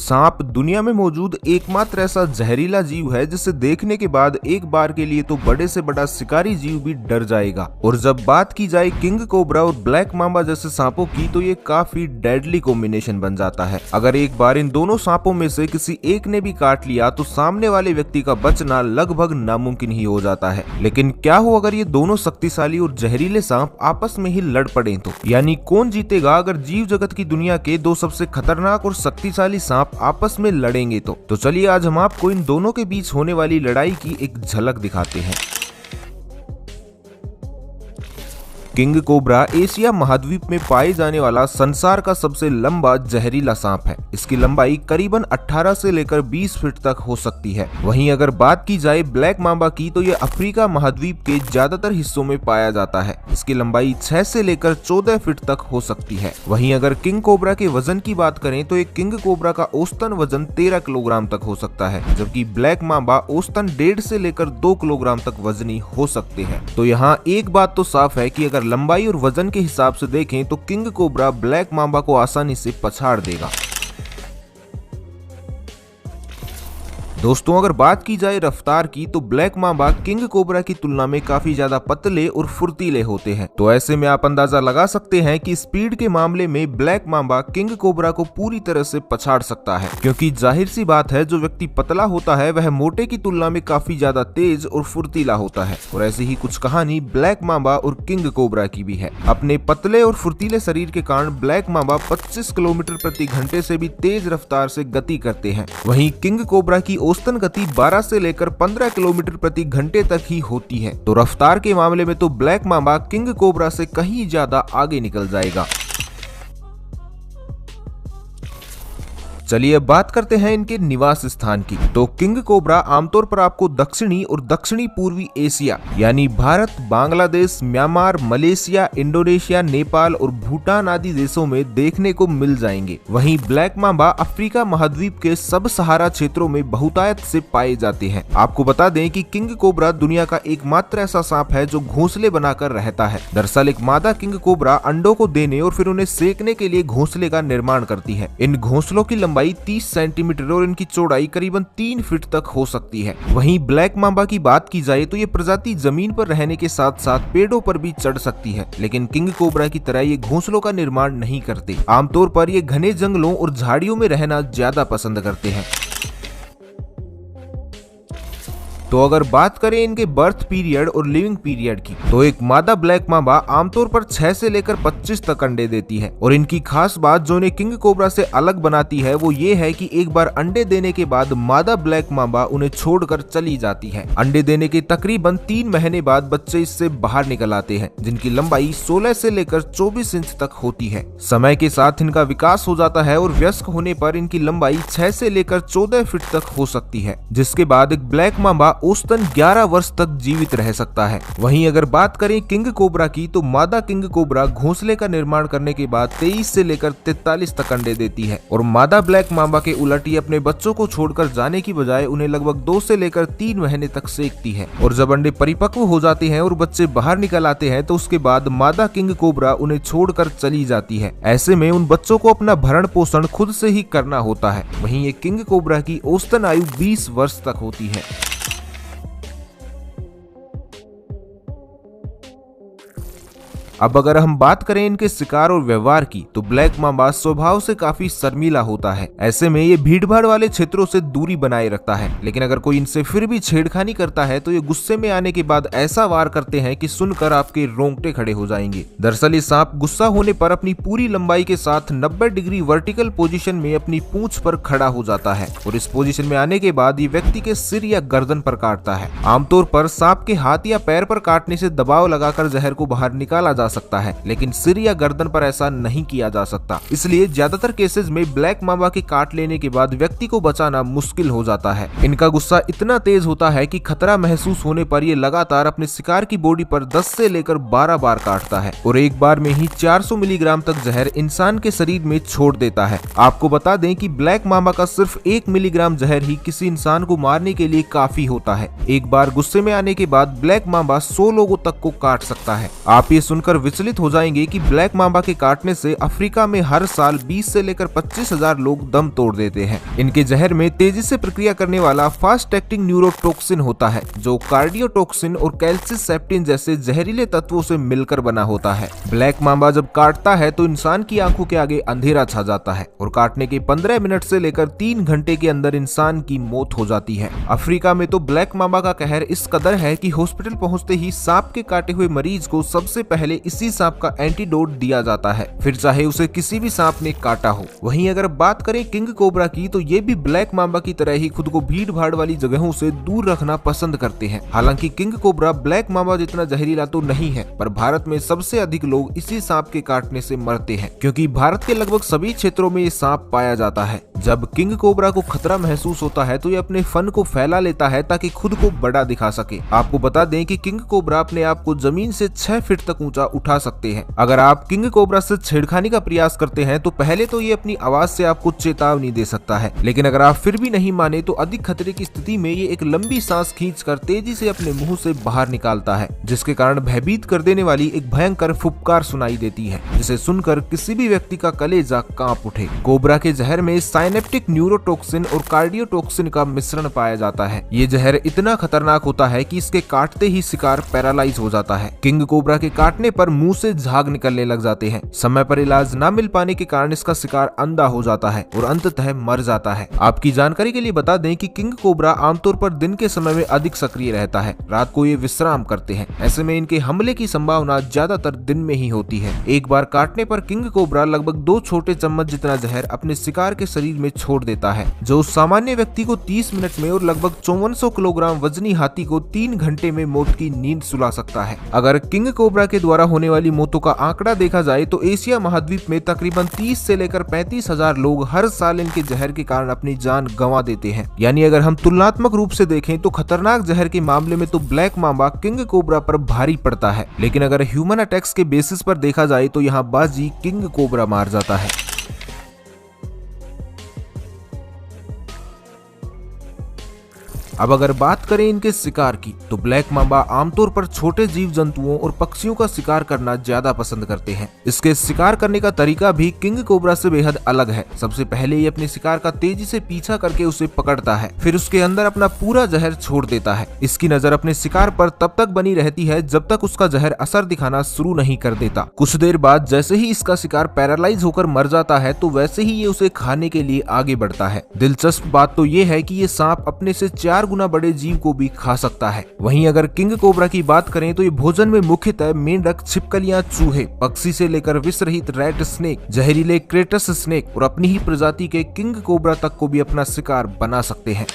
सांप दुनिया में मौजूद एकमात्र ऐसा जहरीला जीव है जिसे देखने के बाद एक बार के लिए तो बड़े से बड़ा शिकारी जीव भी डर जाएगा। और जब बात की जाए किंग कोबरा और ब्लैक मांबा जैसे सांपों की तो ये काफी डेडली कॉम्बिनेशन बन जाता है। अगर एक बार इन दोनों सांपों में से किसी एक ने भी काट लिया तो सामने वाले व्यक्ति का बचना लगभग नामुमकिन ही हो जाता है। लेकिन क्या हो अगर ये दोनों शक्तिशाली और जहरीले सांप आपस में ही लड़ पड़े तो, यानी कौन जीतेगा अगर जीव जगत की दुनिया के दो सबसे खतरनाक और शक्तिशाली सांप आपस में लड़ेंगे तो चलिए आज हम आपको इन दोनों के बीच होने वाली लड़ाई की एक झलक दिखाते हैं। किंग कोबरा एशिया महाद्वीप में पाए जाने वाला संसार का सबसे लंबा जहरीला सांप है। इसकी लंबाई करीबन 18 से लेकर 20 फीट तक हो सकती है। वहीं अगर बात की जाए ब्लैक मांबा की तो यह अफ्रीका महाद्वीप के ज्यादातर हिस्सों में पाया जाता है। इसकी लंबाई 6 से लेकर 14 फीट तक हो सकती है। वहीं अगर किंग कोबरा के वजन की बात करें तो एक किंग कोबरा का औसतन वजन 13 किलोग्राम तक हो सकता है, जबकि ब्लैक मांबा औसतन 1.5 से लेकर 2 किलोग्राम तक वजनी हो सकते हैं। तो यहाँ एक बात तो साफ है कि अगर लंबाई और वजन के हिसाब से देखें तो किंग कोबरा ब्लैक मांबा को आसानी से पछाड़ देगा। दोस्तों अगर बात की जाए रफ्तार की तो ब्लैक मांबा किंग कोबरा की तुलना में काफी ज्यादा पतले और फुर्तीले होते हैं। तो ऐसे में आप अंदाजा लगा सकते हैं कि स्पीड के मामले में ब्लैक मांबा किंग कोबरा को पूरी तरह से पछाड़ सकता है, क्योंकि जाहिर सी बात है जो व्यक्ति पतला होता है वह मोटे की तुलना में काफी ज्यादा तेज और फुर्तीला होता है। और ऐसी ही कुछ कहानी ब्लैक मांबा और किंग कोबरा की भी है। अपने पतले और फुर्तीले शरीर के कारण ब्लैक मांबा 25 किलोमीटर प्रति घंटे से भी तेज रफ्तार से गति करते हैं। वहीं किंग कोबरा की औसतन गति 12 से लेकर 15 किलोमीटर प्रति घंटे तक ही होती है। तो रफ्तार के मामले में तो ब्लैक मांबा किंग कोबरा से कहीं ज्यादा आगे निकल जाएगा। चलिए अब बात करते हैं इनके निवास स्थान की। तो किंग कोबरा आमतौर पर आपको दक्षिणी और दक्षिणी पूर्वी एशिया यानी Bharat, Bangladesh, Myanmar, Malaysia, Indonesia, Nepal और भूटान आदि देशों में देखने को मिल जाएंगे। वहीं ब्लैक मांबा अफ्रीका महाद्वीप के सब सहारा क्षेत्रों में बहुतायत से पाए जाते हैं। आपको बता दें कि किंग कोबरा दुनिया का एकमात्र ऐसा सांप है जो घोंसले बनाकर रहता है। दरअसल एक मादा किंग कोबरा अंडों को देने और फिर उन्हें सेकने के लिए घोंसले का निर्माण करती है। इन घोंसलों की लंबाई 30 सेंटीमीटर और इनकी चौड़ाई करीबन 3 फीट तक हो सकती है। वहीं ब्लैक मांबा की बात की जाए तो ये प्रजाति जमीन पर रहने के साथ साथ पेड़ों पर भी चढ़ सकती है, लेकिन किंग कोबरा की तरह ये घोंसलों का निर्माण नहीं करते। आमतौर पर ये घने जंगलों और झाड़ियों में रहना ज्यादा पसंद करते हैं। तो अगर बात करें इनके बर्थ पीरियड और लिविंग पीरियड की तो एक मादा ब्लैक मांबा आमतौर पर 6 से लेकर 25 तक अंडे देती है। और इनकी खास बात जो इन्हें किंग कोबरा से अलग बनाती है वो ये है कि एक बार अंडे देने के बाद मादा ब्लैक मांबा उन्हें छोड़कर चली जाती है। अंडे देने के तकरीबन 3 महीने बाद बच्चे इससे बाहर निकल आते हैं, जिनकी लंबाई 16 से लेकर 24 इंच तक होती है। समय के साथ इनका विकास हो जाता है और वयस्क होने पर इनकी लंबाई 6 से लेकर 14 फीट तक हो सकती है, जिसके बाद एक ब्लैक मांबा औसतन 11 वर्ष तक जीवित रह सकता है। वहीं अगर बात करें किंग कोबरा की तो मादा किंग कोबरा घोंसले का निर्माण करने के बाद 23 से लेकर 43 तक अंडे देती है। और मादा ब्लैक मांबा के उलट ये अपने बच्चों को छोड़कर जाने की बजाय उन्हें लगभग 2 से लेकर 3 महीने तक सेकती है। और जब अंडे परिपक्व हो जाते हैं और बच्चे बाहर निकल आते हैं तो उसके बाद मादा किंग कोबरा उन्हें छोड़कर चली जाती है। ऐसे में उन बच्चों को अपना भरण पोषण खुद से ही करना होता है। वहीं ये किंग कोबरा की औसतन आयु 20 वर्ष तक होती है। अब अगर हम बात करें इनके शिकार और व्यवहार की तो ब्लैक मांबा स्वभाव से काफी शर्मीला होता है। ऐसे में ये भीड़-भाड़ वाले क्षेत्रों से दूरी बनाए रखता है, लेकिन अगर कोई इनसे फिर भी छेड़खानी करता है तो ये गुस्से में आने के बाद ऐसा वार करते हैं कि सुनकर आपके रोंगटे खड़े हो जाएंगे। दरअसल ये सांप गुस्सा होने पर अपनी पूरी लंबाई के साथ 90 डिग्री वर्टिकल पोजीशन में अपनी पूंछ पर खड़ा हो जाता है और इस पोजीशन में आने के बाद ये व्यक्ति के सिर या गर्दन पर काटता है। आमतौर पर सांप के हाथ या पैर पर काटने से दबाव लगाकर जहर को बाहर निकाला जा सकता है, लेकिन सिर या गर्दन पर ऐसा नहीं किया जा सकता। इसलिए ज्यादातर केसेस में ब्लैक मांबा के काट लेने के बाद व्यक्ति को बचाना मुश्किल हो जाता है। इनका गुस्सा इतना तेज होता है कि खतरा महसूस होने पर ये लगातार अपने शिकार की बॉडी पर 10 से लेकर 12 बार काटता है और एक बार में ही 400 मिलीग्राम तक जहर इंसान के शरीर में छोड़ देता है। आपको बता दें कि ब्लैक मांबा का सिर्फ 1 मिलीग्राम जहर ही किसी इंसान को मारने के लिए काफी होता है। एक बार गुस्से में आने के बाद ब्लैक मांबा 100 लोगों तक को काट सकता है। आप ये सुनकर सुनकर विचलित हो जाएंगे कि ब्लैक मांबा के काटने से अफ्रीका में हर साल 20 से लेकर 25,000 लोग दम तोड़ देते हैं। इनके जहर में तेजी से प्रक्रिया करने वाला फास्ट एक्टिंग न्यूरोटॉक्सिन होता है, जो कार्डियोटॉक्सिन और कैल्सिसेप्टिन जैसे जहरीले तत्वों से मिलकर बना होता है। ब्लैक मांबा जब काटता है तो इंसान की आंखों के आगे अंधेरा छा जाता है और काटने के 15 मिनट से लेकर 3 घंटे के अंदर इंसान की मौत हो जाती है। अफ्रीका में तो ब्लैक मांबा का कहर इस कदर है कि हॉस्पिटल पहुंचते ही सांप के काटे हुए मरीज को सबसे पहले इसी सांप का एंटीडोट दिया जाता है, फिर चाहे उसे किसी भी सांप ने काटा हो। वहीं अगर बात करें किंग कोबरा की, तो ये भी ब्लैक मांबा की तरह ही खुद को भीड़ भाड़ वाली जगहों से दूर रखना पसंद करते हैं। हालांकि किंग कोबरा ब्लैक मांबा जितना जहरीला तो नहीं है, पर भारत में सबसे अधिक लोग इसी सांप के काटने से मरते हैं, क्योंकि भारत के लगभग सभी क्षेत्रों में ये सांप पाया जाता है। जब किंग कोबरा को खतरा महसूस होता है तो ये अपने फन को फैला लेता है ताकि खुद को बड़ा दिखा सके। आपको बता दें कि किंग कोबरा अपने आप को जमीन से 6 फीट तक ऊंचा उठा सकते हैं। अगर आप किंग कोबरा से छेड़खानी का प्रयास करते हैं तो पहले तो ये अपनी आवाज से आपको चेतावनी दे सकता है, लेकिन अगर आप फिर भी नहीं माने तो अधिक खतरे की स्थिति में ये एक लंबी सांस खींचकर तेजी से अपने मुंह से बाहर निकालता है, जिसके कारण भयभीत कर देने वाली एक भयंकर फुफकार सुनाई देती है, जिसे सुनकर किसी भी व्यक्ति का कलेजा कांप उठे। कोबरा के जहर में साइनेप्टिक न्यूरोटॉक्सिन और कार्डियोटॉक्सिन का मिश्रण पाया जाता है। ये जहर इतना खतरनाक होता है कि इसके काटते ही शिकार पैरालाइज हो जाता है। किंग कोबरा के काटने पर मुंह से झाग निकलने लग जाते हैं। समय पर इलाज न मिल पाने के कारण इसका शिकार अंधा हो जाता है और अंततः मर जाता है। आपकी जानकारी के लिए बता दें कि किंग कोबरा आमतौर पर दिन के समय में अधिक सक्रिय रहता है, रात को ये विश्राम करते हैं। ऐसे में इनके हमले की संभावना ज्यादातर दिन में ही होती है। एक बार काटने पर किंग कोबरा लगभग 2 छोटे चम्मच जितना जहर अपने शिकार के शरीर में छोड़ देता है, जो सामान्य व्यक्ति को 30 मिनट में और लगभग 5400 किलोग्राम वजनी हाथी को 3 घंटे में मौत की नींद सुला सकता है। अगर किंग कोबरा के द्वारा होने वाली मौतों का आंकड़ा देखा जाए तो एशिया महाद्वीप में तकरीबन 30 से लेकर 35,000 लोग हर साल इनके जहर के कारण अपनी जान गंवा देते हैं। यानी अगर हम तुलनात्मक रूप से देखें तो खतरनाक जहर के मामले में तो ब्लैक मांबा किंग कोबरा पर भारी पड़ता है, लेकिन अगर ह्यूमन अटैक्स के बेसिस पर देखा जाए तो यहाँ बाजी किंग कोबरा मार जाता है। अब अगर बात करें इनके शिकार की, तो ब्लैक मांबा आमतौर पर छोटे जीव जंतुओं और पक्षियों का शिकार करना ज्यादा पसंद करते हैं। इसके शिकार करने का तरीका भी किंग कोबरा से बेहद अलग है। सबसे पहले ये अपने शिकार का तेजी से पीछा करके उसे पकड़ता है, फिर उसके अंदर अपना पूरा जहर छोड़ देता है। इसकी नजर अपने शिकार पर तब तक बनी रहती है जब तक उसका जहर असर दिखाना शुरू नहीं कर देता। कुछ देर बाद जैसे ही इसका शिकार पैरालाइज होकर मर जाता है तो वैसे ही ये उसे खाने के लिए आगे बढ़ता है। दिलचस्प बात तो ये है कि ये सांप अपने से 4 गुना बड़े जीव को भी खा सकता है। वहीं अगर किंग कोबरा की बात करें तो ये भोजन में मुख्यतः मेंढक, छिपकलियां, चूहे, पक्षी से लेकर विष रहित रैट स्नेक, जहरीले क्रेटस स्नेक और अपनी ही प्रजाति के किंग कोबरा तक को भी अपना शिकार बना सकते हैं।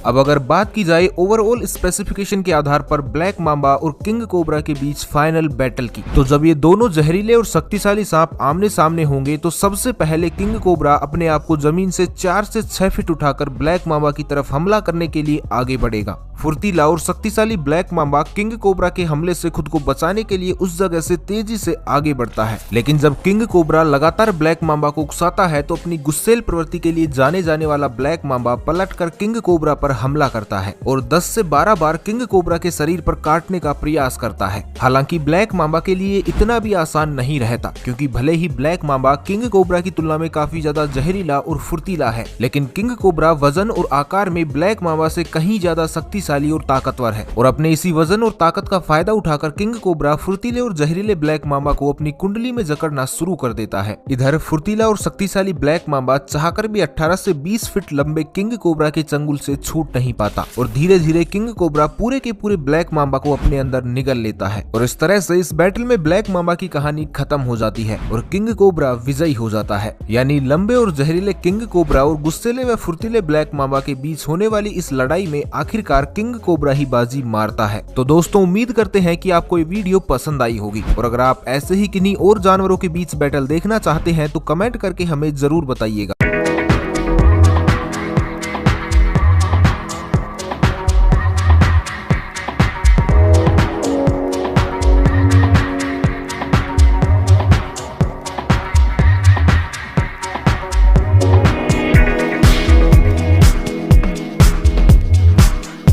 अब अगर बात की जाए ओवरऑल स्पेसिफिकेशन के आधार पर ब्लैक मांबा और किंग कोबरा के बीच फाइनल बैटल की, तो जब ये दोनों जहरीले और शक्तिशाली सांप आमने सामने होंगे तो सबसे पहले किंग कोबरा अपने आप को जमीन से 4 से 6 फीट उठाकर ब्लैक मांबा की तरफ हमला करने के लिए आगे बढ़ेगा। फुर्तीला और शक्तिशाली ब्लैक मांबा किंग कोबरा के हमले से खुद को बचाने के लिए उस जगह से तेजी से आगे बढ़ता है, लेकिन जब किंग कोबरा लगातार ब्लैक मांबा को उकसाता है तो अपनी गुस्सेल प्रवृत्ति के लिए जाने जाने वाला ब्लैक मांबा पलटकर किंग कोबरा पर हमला करता है और 10 से 12 बार किंग कोबरा के शरीर पर काटने का प्रयास करता है। हालांकि ब्लैक मांबा के लिए इतना भी आसान नहीं रहता, क्योंकि भले ही ब्लैक मांबा किंग कोबरा की तुलना में काफी ज्यादा जहरीला और फुर्तीला है, लेकिन किंग कोबरा वजन और आकार में ब्लैक मांबा से कहीं ज्यादा शक्तिशाली और ताकतवर है और अपने इसी वजन और ताकत का फायदा उठाकर किंग कोबरा फुर्तीले और जहरीले ब्लैक मांबा को अपनी कुंडली में जकड़ना शुरू कर देता है। इधर फुर्तीला और शक्तिशाली ब्लैक मांबा चाहकर भी 18 से 20 फीट लंबे किंग कोबरा के चंगुल से छूट नहीं पाता और धीरे धीरे किंग कोबरा पूरे के पूरे ब्लैक मांबा को अपने अंदर निगल लेता है और इस तरह से इस बैटल में ब्लैक मांबा की कहानी खत्म हो जाती है और किंग कोबरा विजयी हो जाता है। यानी लंबे और जहरीले किंग कोबरा और गुस्सेले व फुर्तीले ब्लैक मांबा के बीच होने वाली इस लड़ाई में आखिरकार किंग कोबरा ही बाजी मारता है। तो दोस्तों, उम्मीद करते हैं कि आपको ये वीडियो पसंद आई होगी और अगर आप ऐसे ही किन्हीं और जानवरों के बीच बैटल देखना चाहते हैं तो कमेंट करके हमें जरूर बताइएगा।